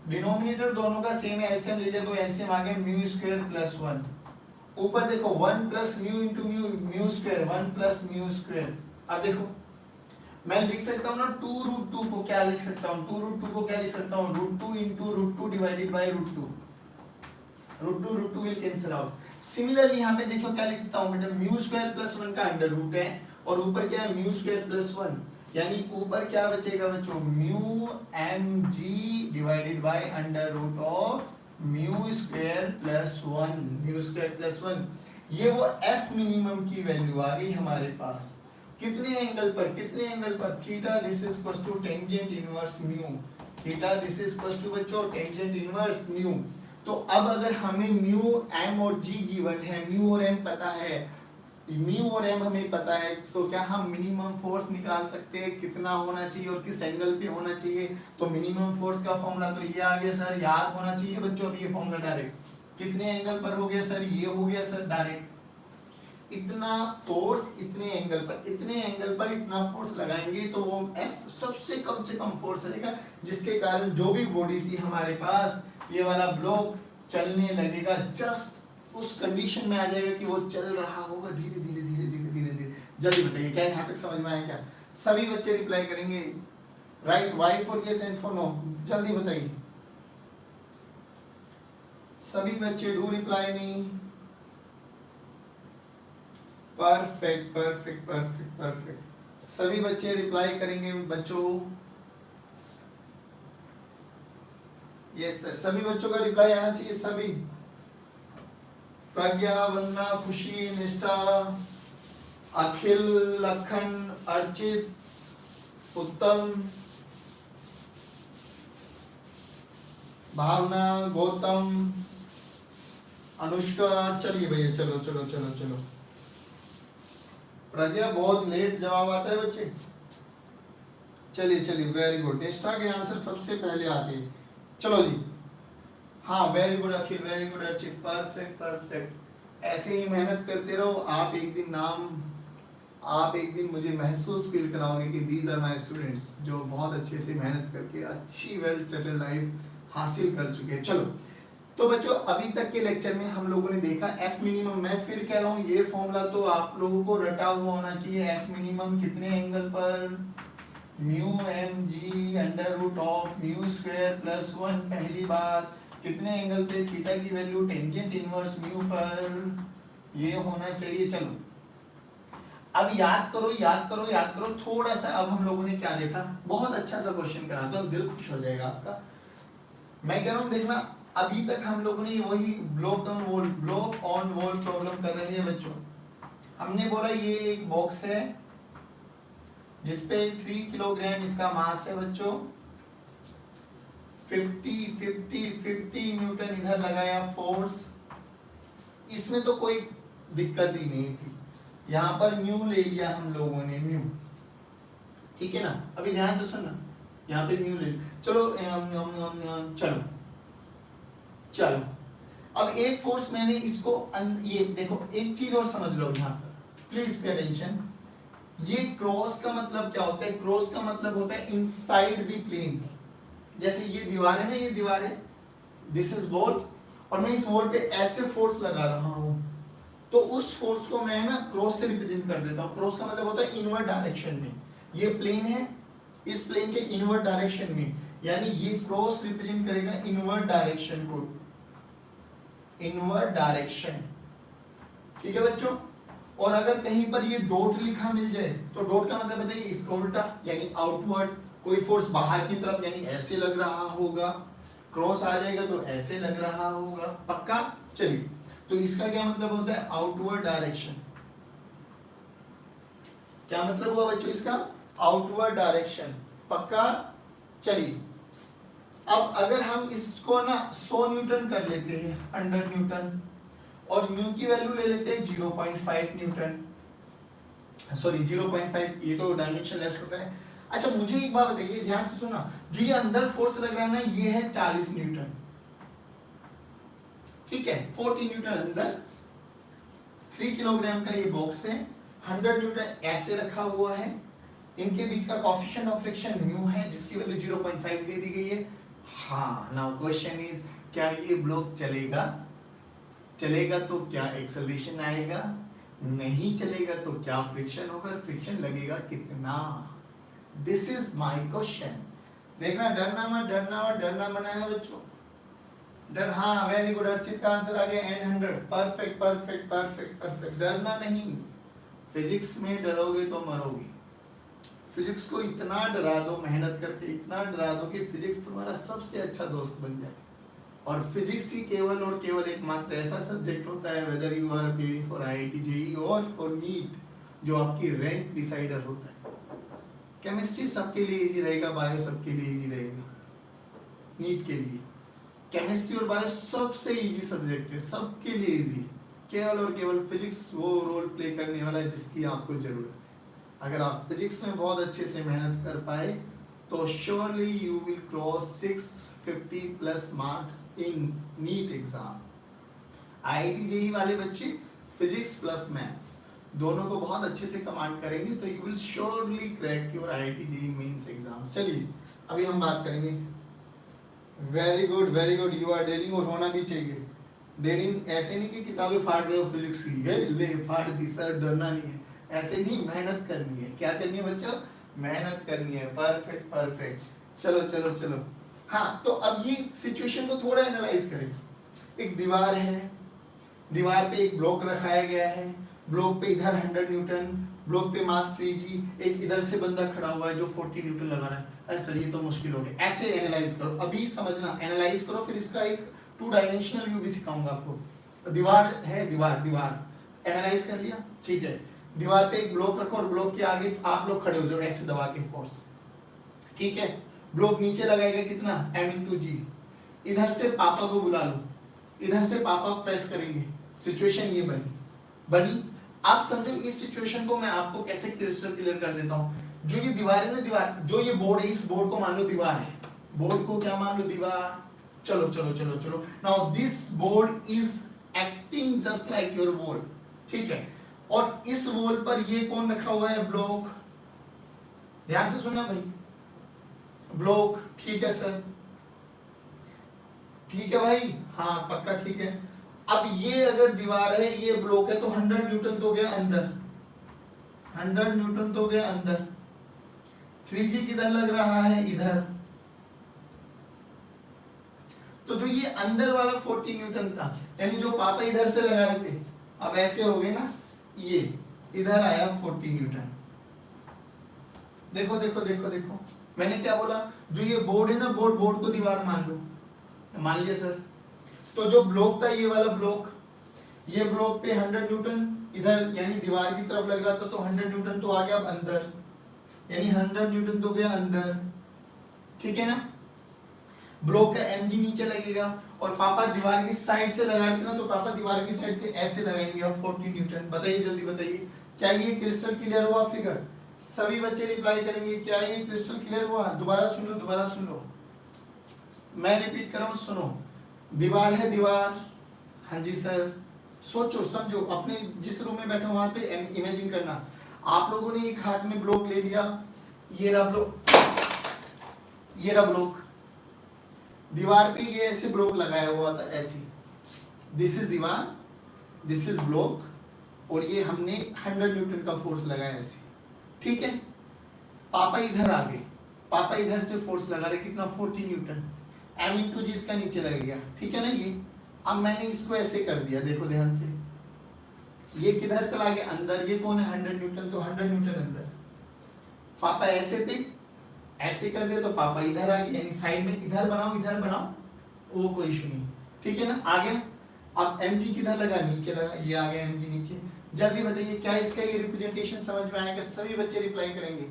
डिनोमिनेटर दोनों का सेम है, एलसीएम ले लिया तो एलसीएम आ गया म्यू स्क्वायर प्लस 1। ऊपर देखो 1 plus mu into mu, mu square 1 plus mu square. अब देखो मैं लिख सकता हूँ ना 2 रूट 2 को, क्या लिख सकता हूँ? 2 रूट 2 को क्या लिख सकता हूँ? Root 2 into root 2 divided by root 2, root 2 will cancel out. Similarly यहाँ पे देखो क्या लिख सकता हूँ बेटा? म्यू स्क्वायर प्लस 1 का अंडर रूट है, और ऊपर क्या है? म्यू स्क्वायर प्लस 1, यानी ऊपर क्या बचेगा बच्चों? Mu M G divided by under root of mu square plus 1, mu square plus 1। ये वो एफ मिनिमम की वैल्यू आ गई हमारे पास। कितने एंगल पर? कितने एंगल पर? Theta this is equal to tangent inverse mu, theta this is equal to बच्चों टेंजेंट इनवर्स म्यू। तो अब अगर हमें म्यू एम और जी गिवन है, म्यू और एम पता है, म्यू और एम हमें पता है, तो क्या हम मिनिमम फोर्स निकाल सकते हैं? कितना होना चाहिए और किस एंगल पे होना चाहिए? तो मिनिमम फोर्स का फॉर्मूला तो ये आ गया सर, याद होना चाहिए बच्चों। अब ये फॉर्मूला डायरेक्ट कितने एंगल पर हो गया सर? ये हो गया सर डायरेक्ट, इतना फोर्स इतने एंगल पर, इतने एंगल पर इतना फोर्स लगाएंगे तो वो एफ सबसे कम से कम फोर्स रहेगा, जिसके कारण जो भी बॉडी थी हमारे पास, ये वाला ब्लॉक चलने लगेगा, जस्ट उस कंडीशन में आ जाएगा कि वो चल रहा होगा धीरे धीरे धीरे धीरे धीरे धीरे। जल्दी बताइए क्या यहाँ तक समझ में आया क्या? सभी बच्चे रिप्लाई करेंगे right, Y for yes and for no, जल्दी बताइए सभी बच्चे, do reply me. Perfect perfect perfect perfect, सभी बच्चे रिप्लाई करेंगे बच्चों। यस सर, सभी बच्चों का रिप्लाई आना चाहिए सभी। प्रज्ञा, वंदना, खुशी, निष्ठा, अखिल, लखन, अर्चित, उत्तम, भावना, गौतम, अनुष्का। चलिए भैया चलो चलो चलो चलो। प्रज्ञा बहुत लेट जवाब आता है बच्चे। चलिए चलिए वेरी गुड। निष्ठा के आंसर सबसे पहले आते हैं। चलो जी, हाँ very good Akhil, very good Archit, perfect perfect. ऐसे ही मेहनत करते रहो, आप एक दिन मुझे महसूस फील कराओगे कि दीज आर माय स्टूडेंट्स जो बहुत अच्छे से मेहनत करके अच्छी वेल सेटल्ड लाइफ हासिल कर चुके हैं। चलो तो बच्चों अभी तक के लेक्चर में हम लोगों ने देखा एफ मिनिमम। मैं फिर कह रहा हूँ ये फॉर्मूला तो आप लोगों को रटा हुआ होना चाहिए। एफ मिनिमम कितने एंगल पर? Mu M G under root of mu square plus 1। पहली बात कितने एंगल पे? थीटा की वैल्यू टेंजेंट इनवर्स म्यू पर, ये होना चाहिए। चलो अब याद करो याद करो याद करो थोड़ा सा। अब हम लोगों ने क्या देखा? बहुत अच्छा सा क्वेश्चन करा था, दिल खुश हो जाएगा आपका। मैं कह रहा हूँ देखना, अभी तक हम लोगों ने वही ब्लॉक ऑन वॉल प्रॉब्लम कर रहे हैं बच्चों। हमने बोला ये एक बॉक्स है जिसपे 3 किलोग्राम इसका मास है बच्चों। 50 न्यूटन इधर लगाया फोर्स, इसमें तो कोई दिक्कत ही नहीं थी। यहाँ पर म्यू ले लिया हम लोगों ने, म्यू, ठीक है ना। अभी ध्यान से सुनना, यहाँ पे म्यू ले। चलो चलो चलो अब एक फोर्स मैंने इसको ये देखो, एक चीज और समझ लो यहाँ पर प्लीज पे अटेंशन। ये क्रॉस का मतलब क्या होता है? क्रॉस का मतलब होता है इनसाइड द प्लेन। जैसे ये दीवार है ना, ये दीवार है, दिस इज वॉल, और मैं इस वॉल पे ऐसे फोर्स लगा रहा हूं, तो उस फोर्स को मैं ना क्रॉस से रिप्रेजेंट कर देता हूं। क्रॉस का मतलब होता है इनवर्ड डायरेक्शन में। ये प्लेन है, इस प्लेन के इनवर्ड डायरेक्शन में, यानी ये क्रॉस रिप्रेजेंट करेगा इनवर्ड डायरेक्शन को, इनवर्ड डायरेक्शन, ठीक है बच्चों। और अगर कहीं पर ये डॉट लिखा मिल जाए तो डॉट का मतलब बताइए इसका उल्टा, यानी आउटवर्ड। कोई फोर्स बाहर की तरफ यानी ऐसे लग रहा होगा, क्रॉस आ जाएगा तो ऐसे लग रहा होगा, पक्का। चलिए तो इसका क्या मतलब होता है? Outward direction. क्या मतलब हुआ बच्चों इसका? आउटवर्ड डायरेक्शन, पक्का। चलिए अब अगर हम इसको ना 100 न्यूटन कर लेते हैं, 100 न्यूटन, और म्यू की वैल्यू ले लेते हैं 0.5 न्यूटन, सॉरी 0.5, ये तो डायमेंशन लेस होता है। अच्छा मुझे एक बात बताइए, ध्यान से सुना, जो ये अंदर फोर्स लग रहा है ना, ये है 40 न्यूटन, ठीक है। 40 न्यूटन अंदर, 3 किलोग्राम का ये बॉक्स है, 100 न्यूटन ऐसे रखा हुआ है, इनके बीच का कोएफिशिएंट ऑफ फ्रिक्शन म्यू है जिसकी वैल्यू 0.5 दे दी गई है। हाँ नाउ क्वेश्चन इज, क्या ये ब्लॉक चलेगा? चलेगा तो क्या एक्सेलरेशन आएगा? नहीं चलेगा तो क्या फ्रिक्शन होगा? फ्रिक्शन लगेगा कितना? This is my question. देखना, डरना मत डरना मत, डरना मना है बच्चों, डर। हाँ वेरी गुड, अर्चित का आंसर आ गया N100, perfect perfect perfect perfect. डरना नहीं, फिजिक्स में डरोगे तो मरोगे। फिजिक्स को इतना डरा दो, मेहनत करके इतना डरा दो कि फिजिक्स तुम्हारा सबसे अच्छा दोस्त बन जाए। और फिजिक्स ही केवल और केवल एकमात्र ऐसा सब्जेक्ट होता है, whether you are appearing for IIT JEE और फॉर नीट, जो आपकी रैंक डिसाइडर होता है। केमिस्ट्री सबके लिए इजी रहेगा, बायो सबके लिए इजी रहेगा, नीट के लिए केमिस्ट्री और बायो सबसे इजी सब्जेक्ट है, सबके लिए इजी। केवल और केवल फिजिक्स वो रोल प्ले करने वाला है जिसकी आपको जरूरत है। अगर आप फिजिक्स में बहुत अच्छे से मेहनत कर पाए तो surely you will cross 650 plus marks in NEET exam. IIT JEE वाले बच्चे फिजिक्स प्लस मैथ्स दोनों को बहुत अच्छे से कमांड करेंगे तो you will surely crack your IIT JEE mains exam. चलिए अभी हम बात करेंगे very good very good, you are daring, और होना भी चाहिए। डेयरिंग ऐसे नहीं कि किताबें फाड़ रहे हो फिजिक्स की, है ले फाड़ दी सर, डरना नहीं है, ऐसे नहीं, मेहनत करनी है। क्या करनी है बच्चों? मेहनत करनी है। परफेक्ट परफेक्ट, चलो चलो चलो। हाँ, तो अब ये सिचुएशन को थोड़ा एनालाइज करें। एक दीवार है, दीवार पे एक ब्लॉक रखाया गया है, ब्लॉक पे इधर 100 न्यूटन, ब्लॉक पे मास 3g, एक इधर से बंदा खड़ा हुआ है जो 40 न्यूटन लगा रहा है। अरे सर ये तो मुश्किल हो गया। ऐसे एनालाइज करो, अभी समझना, एनालाइज करो, फिर इसका एक 2 डायमेंशनल व्यू भी सिखाऊंगा आपको। दीवार है, दीवार दीवार एनालाइज कर लिया, ठीक है। दीवार पे एक ब्लॉक रखो और ब्लॉक के आगे आप लोग खड़े हो जाओ ऐसे दबा के फोर्स, ठीक है। ब्लॉक नीचे लगाएगा कितना, m/g। इधर से पापा को बुला लो, इधर से पापा प्रेस करेंगे, सिचुएशन ये बनी। आप समझो इस सिचुएशन को मैं आपको कैसे क्रिस्टल क्लियर कर देता हूं। जो ये दीवार है ना, दीवार, जो ये बोर्ड है, इस बोर्ड को मान लो दीवार है, बोर्ड को क्या मान लो, दीवार। चलो चलो चलो चलो, now this board is acting just like your wall, ठीक है। और इस वॉल पर ये कौन रखा हुआ है, ब्लॉक। ध्यान से सुनना भाई, ब्लॉक, ठीक है सर, ठीक है भाई, हाँ पक्का ठीक है। अब ये अगर दीवार है, ये ब्लॉक है, तो 100 न्यूटन तो गया अंदर, 100 न्यूटन तो गया अंदर। 3g किधर लग रहा है, इधर। तो जो ये अंदर वाला 40 न्यूटन था, यानी जो पापा इधर से लगा रहे थे, अब ऐसे हो गए ना, ये इधर आया 40 न्यूटन। देखो देखो देखो देखो, मैंने क्या बोला, जो ये बोर्ड है ना, बोर्ड को दीवार मान लो, मान लिया सर। तो जो ब्लॉक था, ये वाला ब्लॉक, ये ब्लॉक पे 100 न्यूटन इधर यानी दीवार की तरफ लग रहा था, तो 100 न्यूटन तो आ गया अब अंदर, यानी 100 न्यूटन तो गया अंदर, ठीक है ना। ब्लॉक का mg नीचे लगेगा, और पापा दीवार की साइड से लगा रहे थे ना, तो पापा दीवार की साइड से ऐसे लगाएंगे अब 40 न्यूटन। बताइए जल्दी बताइए, क्या ये क्रिस्टल क्लियर हुआ फिगर? सभी बच्चे रिप्लाई करेंगे, क्या ये क्रिस्टल क्लियर हुआ? दोबारा सुन लो, दोबारा सुन लो, मैं रिपीट कर रहा हूं, सुनो। दीवार है, दीवार, हाँ जी सर, सोचो समझो, अपने जिस रूम में बैठे हो वहां पे इमेजिन करना। आप लोगों ने एक हाथ में ब्लॉक ले लिया, ये रहा ब्लॉक, ये रहा ब्लॉक, दीवार पे ये ऐसे ब्लॉक लगाया हुआ था, ऐसी, दिस इज दीवार, दिस इज ब्लॉक, और ये हमने 100 न्यूटन का फोर्स लगाया ऐसे, ठीक है। पापा इधर आ गए, पापा इधर से फोर्स लगा रहे, कितना, 40 न्यूटन, m/g इसका नीचे लगेगा, ठीक है ना ये। अब मैंने इसको ऐसे कर दिया, देखो ध्यान से, ये किधर चला गया, अंदर, ये कौन है, 100 न्यूटन, तो 100 न्यूटन अंदर। पापा ऐसे थे, ऐसे कर दिया, तो पापा इधर आ गए, यानी साइड में इधर बनाओ, वो कोई इशू नहीं, ठीक है ना, आ गया। अब mg किधर लगा, नीचे लगा, ये आ गया mg नीचे। जल्दी बताइए, क्या इसका ये रिप्रेजेंटेशन समझ में आएगा? सभी बच्चे रिप्लाई करेंगे,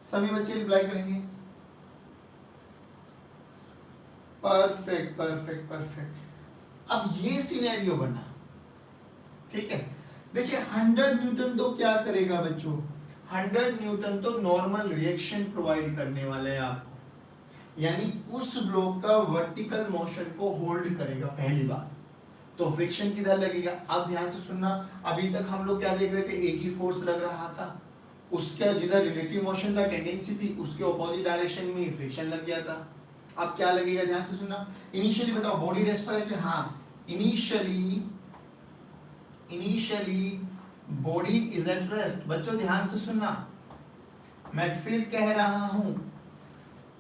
सभी बच्चे रिप्लाई करेंगे। Perfect perfect perfect. अब ये सिनेरियो बना, ठीक है। देखिए 100 न्यूटन तो क्या करेगा बच्चों, 100 न्यूटन तो नॉर्मल रिएक्शन प्रोवाइड करने वाला है आपको, यानी उस ब्लॉक का वर्टिकल मोशन को होल्ड करेगा, पहली बात। तो फ्रिक्शन किधर लगेगा? अब ध्यान से सुनना, अभी तक हम लोग क्या देख रहे थे, एक ही फोर्स लग रहा था, उसका जिधर रिलेटिव मोशन का टेंडेंसी थी, उसके ऑपोजिट डायरेक्शन में फ्रिक्शन लग गया था। अब क्या लगेगा, ध्यान से सुनना। इनिशियली बताओ, बॉडी रेस्ट पर है कि हाँ, initially body is at rest. बच्चों ध्यान से सुनना, मैं फिर कह रहा हूं,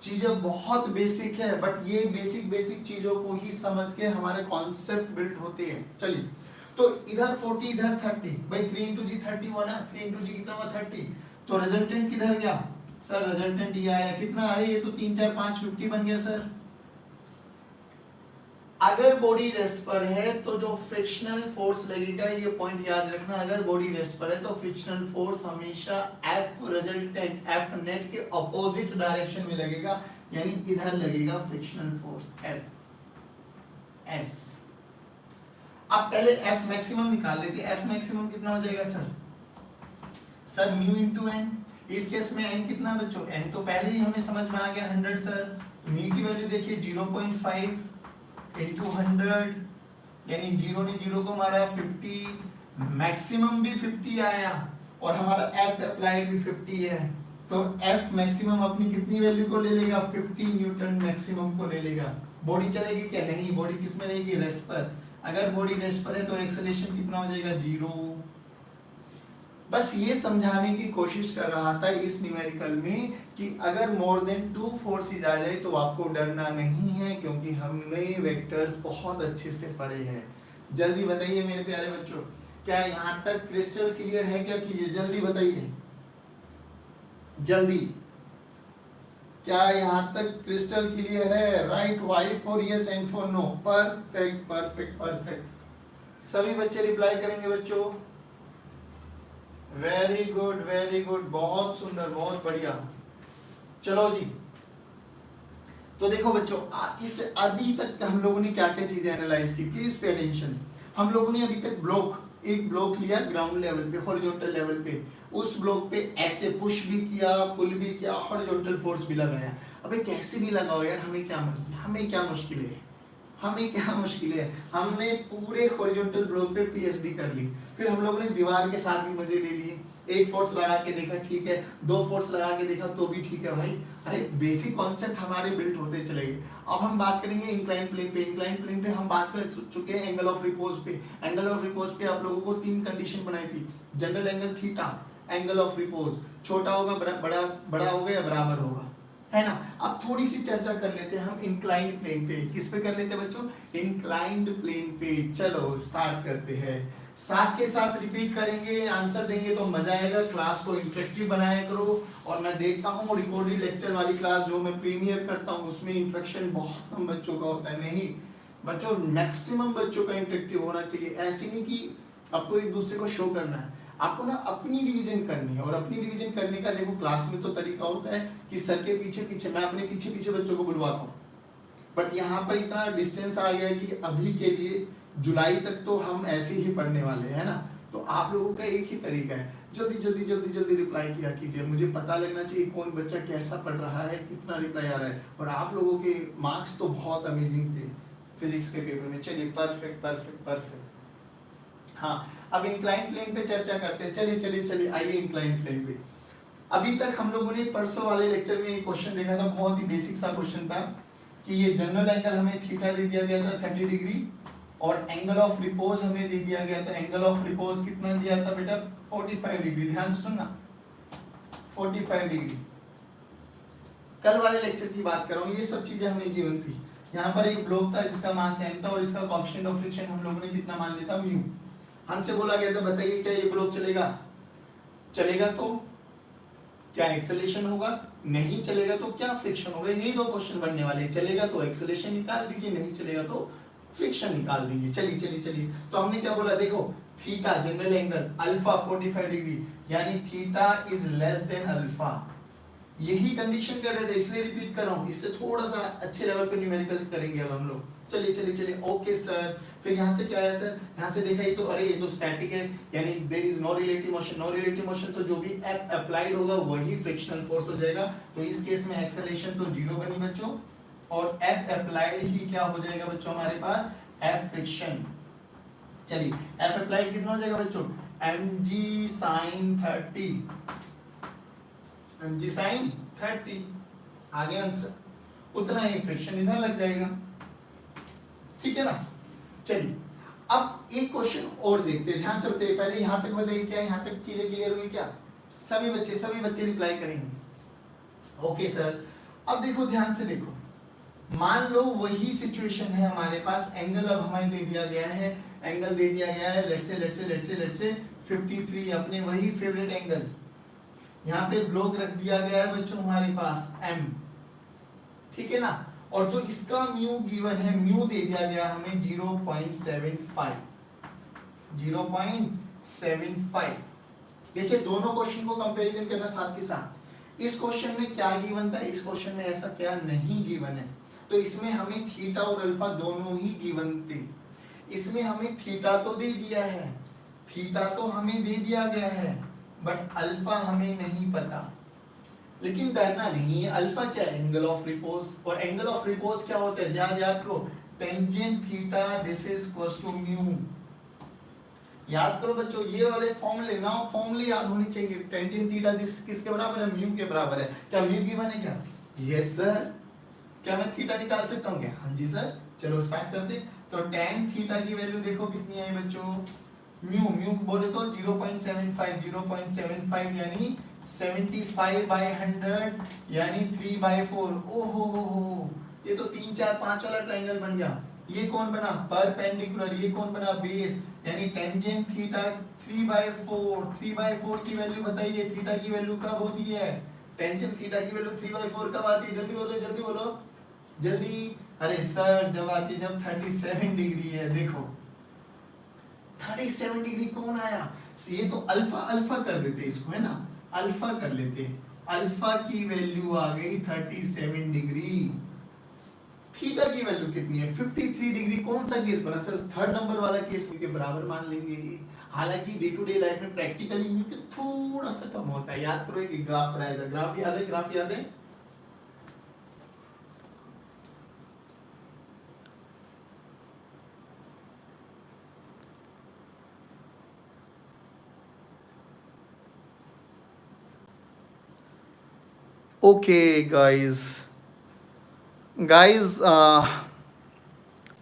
चीजें बहुत बेसिक है, बट ये बेसिक चीजों को ही समझ के हमारे कॉन्सेप्ट बिल्ड होते हैं। चलिए, तो इधर 40 इधर 30, भाई 3 × g 30 हुआ ना, 3 × g कितना हुआ, 30। तो रिजल्टेंट किधर गया सर, रिजल्टेंट ये आया, कितना, अरे ये तो 3 4 5 50 बन गया सर। अगर बॉडी रेस्ट पर है तो जो फ्रिक्शनल फोर्स लगेगा, ये पॉइंट याद रखना, अगर बॉडी रेस्ट पर है तो फ्रिक्शनल फोर्स हमेशा F रिजल्टेंट, F नेट के ऑपोजिट डायरेक्शन में लगेगा, यानी इधर लगेगा फ्रिक्शनल फोर्स F S। अब पहले F मैक्सिमम निकाल लेते हैं। F मैक्सिमम कितना हो जाएगा सर म्यू इंटू एन। इस केस में n कितना बच्चों, n तो पहले ही हमें समझ में आ गया 100 सर। म्यू की वैल्यू देखिए 0.5 इंटू 100, यानी 0 ने 0 को मारा 50, मैक्सिमम भी 50 आया, और हमारा F अप्लाइड भी 50 है। तो F मैक्सिमम अपनी कितनी वैल्यू को ले लेगा, 50 न्यूटन मैक्सिमम को ले लेगा। बॉडी चलेगी क्या, नहीं, बॉडी किस में रहेगी, रेस्ट पर। अगर बॉडी रेस्ट पर है तो एक्सेलरेशन कितना हो जाएगा, 0। बस ये समझाने की कोशिश कर रहा था इस न्यूमेरिकल में कि अगर मोर देन 2 फोर्सेस आ जाए तो आपको डरना नहीं है, क्योंकि हमने वेक्टर्स बहुत अच्छे से पढ़े हैं। जल्दी बताइए मेरे प्यारे बच्चों, क्या यहाँ तक क्रिस्टल क्लियर है, क्या चीजें, जल्दी बताइए जल्दी, क्या यहाँ तक क्रिस्टल क्लियर है? Right Y for yes and for no. Perfect perfect perfect, सभी बच्चे रिप्लाई करेंगे बच्चों। वेरी गुड, बहुत सुंदर, बहुत बढ़िया। चलो जी, तो देखो बच्चों, इस अभी तक हम लोगों ने क्या क्या चीजें एनालाइज की, प्लीज पे अटेंशन। हम लोगों ने अभी तक एक ब्लॉक लिया ग्राउंड लेवल पे, हॉरिजॉन्टल लेवल पे, उस ब्लॉक पे ऐसे पुश भी किया, पुल भी किया, हॉरिजॉन्टल फोर्स भी लगाया। अबे कैसे भी लगाओ यार, हमें क्या मुश्किल है, हमने पूरे हॉरिजॉन्टल ब्लॉक पे पीएचडी कर ली। फिर हम लोगों ने दीवार के साथ भी मजे ले लिए, एक फोर्स लगा के देखा ठीक है, 2 फोर्स लगा के देखा तो भी ठीक है भाई। अरे बेसिक कॉन्सेप्ट हमारे बिल्ड होते चले गए। अब हम बात करेंगे इंक्लाइन प्लेन पे हम बात कर चुके हैं एंगल ऑफ रिपोज पे। एंगल ऑफ रिपोज पे आप लोगों को 3 कंडीशन बनाई थी, general angle theta, angle of repose छोटा होगा बड़ा होगा या बराबर होगा, है ना। अब थोड़ी सी चर्चा कर लेते हैं हम इंक्लाइंड प्लेन पे। किस पे कर लेते हैं बच्चों, इंक्लाइंड प्लेन पे। चलो स्टार्ट करते हैं, साथ के साथ रिपीट करेंगे, आंसर देंगे तो मजा आएगा। क्लास को इंटरेक्टिव बनाया करो। और मैं देखता हूँ रिकॉर्डेड लेक्चर वाली क्लास जो मैं प्रीमियर करता हूँ उसमें इंटरेक्शन बहुत कम बच्चों का होता है। नहीं बच्चों, मैक्सिमम बच्चों का इंटरेक्टिव होना चाहिए। ऐसे नहीं कि आपको एक दूसरे को शो करना है, आपको ना अपनी रिवीजन करनी है। और अपनी रिवीजन करने का देखो क्लास में तो तरीका होता है कि सर के पीछे मैं अपने पीछे बच्चों को बुलवाता हूँ, बट यहाँ पर इतना डिस्टेंस आ गया कि अभी के लिए जुलाई तक तो हम ऐसे ही पढ़ने वाले हैं ना। तो आप लोगों का एक ही तरीका है, जल्दी रिप्लाई किया कीजिए। मुझे पता लगना चाहिए कौन बच्चा कैसा पढ़ रहा है, कितना रिप्लाई आ रहा है। और आप लोगों के मार्क्स तो बहुत अमेजिंग थे फिजिक्स के पेपर में। चलिए परफेक्ट। हाँ, अब इंक्लाइन प्लेन पे चर्चा करते हैं। चलिए आइए इंक्लाइन प्लेन पे। अभी तक हम लोगों ने परसों वाले लेक्चर में एक क्वेश्चन देखा था, बहुत ही बेसिक सा क्वेश्चन था कि ये जनरल एंगल हमें थीटा दे दिया गया था 30 डिग्री, और एंगल ऑफ रिपोज हमें दे दिया गया था। एंगल ऑफ रिपोज कितना दिया था बेटा, 45 डिग्री। ध्यान से सुनना, 45 डिग्री। कल वाले लेक्चर की बात कर रहा हूँ, ये सब चीजें हमें गिवन थी। यहाँ पर एक ब्लॉक था जिसका मास m था और इसका कोएफिशिएंट ऑफ फ्रिक्शन हम लोगों ने कितना मान लिया था, म्यू। हमसे बोला गया था बताइए क्या ये ब्लॉक चलेगा तो क्या एक्सेलरेशन होगा, नहीं चलेगा तो क्या फ्रिक्शन होगा। यही 2 क्वेश्चन बनने वाले। चलेगा तो एक्सेलरेशन निकाल दीजिए, नहीं चलेगा तो फ्रिक्शन निकाल दीजिए। चलिए तो हमने क्या बोला, देखो theta general angle alpha 45 degree, यानी theta is less than alpha. यही कंडीशन कर रहे थे, इसलिए रिपीट कर रहा हूं। इससे थोड़ा सा अच्छे लेवल पे न्यूमेरिकल करेंगे अब हम लोग। चलिए ओके सर। फिर यहाँ से क्या है सर, यहाँ से देखा ये तो, अरे ये तो स्टैटिक है, यानी there is no relative motion. तो जो भी F अप्लाइड होगा वही फ्रिक्शनल फोर्स हो जाएगा। तो इस केस में एक्सेलरेशन तो 0 बनी बच्चों, और F अप्लाइड ही क्या हो जाएगा बच्चों हमारे पास, F फ्रिक्शन। चलिए F अप्लाइड कितना हो जाएगा बच्चों, mg sin 30 आगे आंसर, उतना ही फ्रिक्शन इधर लग जाएगा, ठीक है ना। चलिए अब एक क्वेश्चन और देखते हैं, ध्यान से बताइए। पहले यहाँ तक बताइए, क्या यहाँ तक चीजें क्लियर हुई क्या? सभी बच्चे रिप्लाई करेंगे। Okay sir. अब देखो ध्यान से देखो, मान लो वही सिचुएशन है हमारे पास। एंगल अब हमें दे दिया गया है, एंगल दे दिया गया है लेट्स से 53, अपने वही फेवरेट एंगल। यहाँ पे ब्लॉक रख दिया गया है बच्चों हमारे पास m, ठीक है ना। और जो इसका म्यू गिवन है, म्यू दे दिया गया हमें 0.75। देखिए दोनों क्वेश्चन को कंपैरिजन करना साथ के साथ। इस क्वेश्चन में क्या गिवन था, इस क्वेश्चन में ऐसा क्या नहीं गिवन है। तो इसमें हमें थीटा और अल्फा दोनों ही गिवन थे। इसमें हमें थीटा तो दे दिया है, थीटा तो हमें दे दिया गया है, बट अल्फा हमें नहीं पता। लेकिन डरना नहीं है, अल्फा क्या है, एंगल ऑफ रिपोज। और एंगल ऑफ रिपोज क्या होता है, याद करो, tangent theta this is equals to mu. याद करो बच्चों, ये वाले फॉर्मूले ना, फॉर्मूले याद होनी चाहिए। टेंजेंट थीटा किसके बराबर है? म्यू के बराबर है। क्या म्यू गिवन है क्या? Yes sir. क्या मैं थीटा निकाल सकता हूँ क्या? हाँ जी सर। चलो स्टार्ट करते। तो tan थीटा की वैल्यू देखो कितनी आई बच्चों, म्यू बोले तो 0.75 यानी 75/100 यानी 3/4। ओहो, ये तो 3 4 5 वाला ट्रायंगल बन गया। ये कौन बना? परपेंडिकुलर। ये कौन बना? बेस। यानी टेंजेंट थीटा 3/4। 3/4 की वैल्यू बताइए, थीटा की वैल्यू कब होती है? टेंजेंट थीटा की वैल्यू 3/4 कब आती है? जल्दी बोलो, जल्दी बोलो, जल्दी। अरे सर जब आती है जब 37 डिग्री है। देखो 37 डिग्री कौन आया? ये तो अल्फा, अल्फा कर देते इसको, है ना, अल्फा कर लेते। अल्फा की वैल्यू आ गई 37 डिग्री। थीटा की वैल्यू कितनी है? 53 डिग्री। कौन सा केस बना सर? थर्ड नंबर वाला केस के बराबर मान लेंगे। हालांकि डे टू डे लाइफ में प्रैक्टिकली म्यू के थोड़ा सा कम होता है। याद करो एक ग्राफ बनाया था, ग्राफ याद है? ग्राफ याद है? ओके गाइस,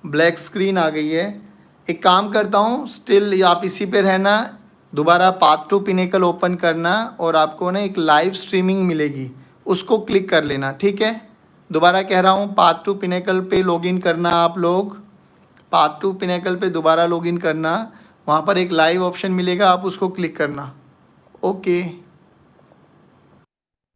ब्लैक स्क्रीन आ गई है। एक काम करता हूँ, स्टिल आप इसी पे रहना। दोबारा पाथ टू पिनेकल ओपन करना और आपको ना एक लाइव स्ट्रीमिंग मिलेगी, उसको क्लिक कर लेना, ठीक है। दोबारा कह रहा हूँ, पाथ टू पिनेकल पे लॉगिन करना। आप लोग पाथ टू पिनेकल पे दोबारा लॉगिन करना, वहाँ पर एक लाइव ऑप्शन मिलेगा, आप उसको क्लिक करना। ओके।